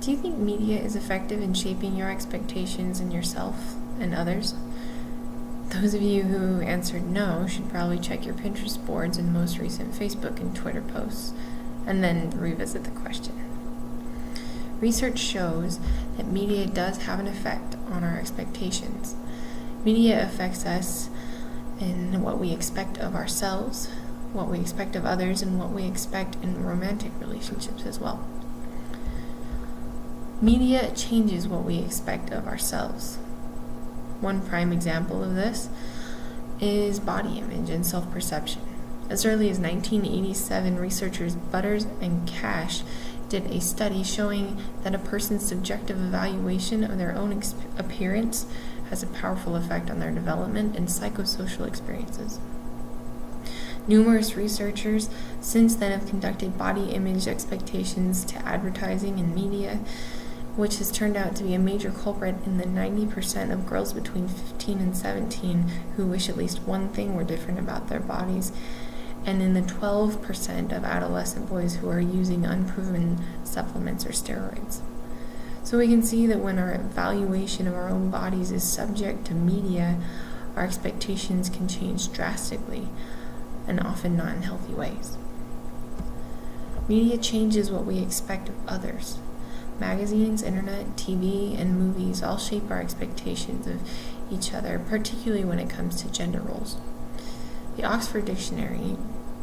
Do you think media is effective in shaping your expectations in yourself and others? Those of you who answered no should probably check your Pinterest boards and most recent Facebook and Twitter posts, and then revisit the question. Research shows that media does have an effect on our expectations. Media affects us in what we expect of ourselves, what we expect of others, and what we expect in romantic relationships as well. Media changes what we expect of ourselves. One prime example of this is body image and self-perception. As early as 1987, researchers Butters and Cash did a study showing that a person's subjective evaluation of their own appearance has a powerful effect on their development and psychosocial experiences. Numerous researchers since then have conducted body image expectations to advertising and media, which has turned out to be a major culprit in the 90% of girls between 15 and 17 who wish at least one thing were different about their bodies, and in the 12% of adolescent boys who are using unproven supplements or steroids. So we can see that when our evaluation of our own bodies is subject to media, our expectations can change drastically, and often not in healthy ways. Media changes what we expect of others. Magazines, internet, TV, and movies all shape our expectations of each other, particularly when it comes to gender roles. The Oxford Dictionary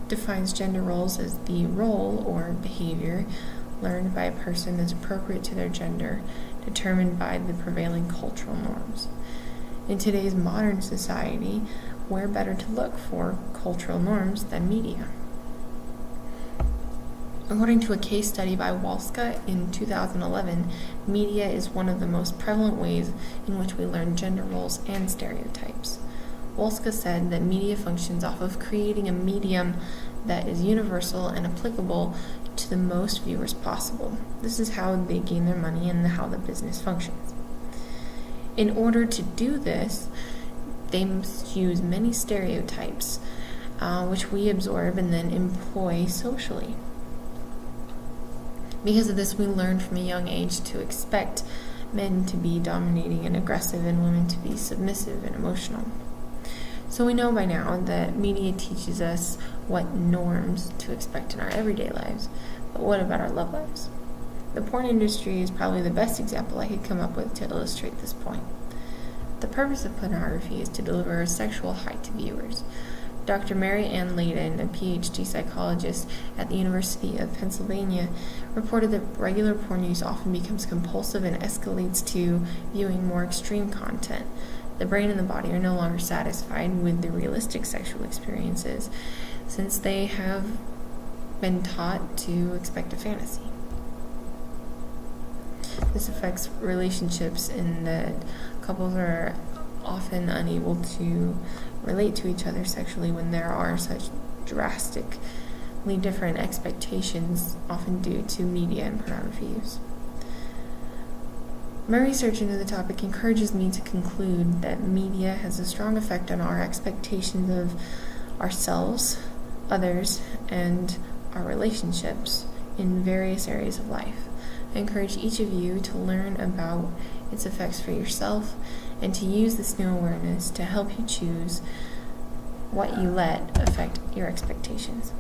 defines gender roles as the role or behavior learned by a person as appropriate to their gender, determined by the prevailing cultural norms. In today's modern society, where better to look for cultural norms than media? According to a case study by Walska in 2011, media is one of the most prevalent ways in which we learn gender roles and stereotypes. Walska said that media functions off of creating a medium that is universal and applicable to the most viewers possible. This is how they gain their money and how the business functions. In order to do this, they must use many stereotypes, which we absorb and then employ socially. Because of this, we learn from a young age to expect men to be dominating and aggressive and women to be submissive and emotional. So we know by now that media teaches us what norms to expect in our everyday lives, but what about our love lives? The porn industry is probably the best example I could come up with to illustrate this point. The purpose of pornography is to deliver a sexual high to viewers. Dr. Mary Ann Layden, a PhD psychologist at the University of Pennsylvania, reported that regular porn use often becomes compulsive and escalates to viewing more extreme content. The brain and the body are no longer satisfied with the realistic sexual experiences, since they have been taught to expect a fantasy. This affects relationships in that couples are often unable to relate to each other sexually when there are such drastically different expectations, often due to media and pornography use. My research into the topic encourages me to conclude that media has a strong effect on our expectations of ourselves, others, and our relationships in various areas of life. I encourage each of you to learn about its effects for yourself and to use this new awareness to help you choose what you let affect your expectations.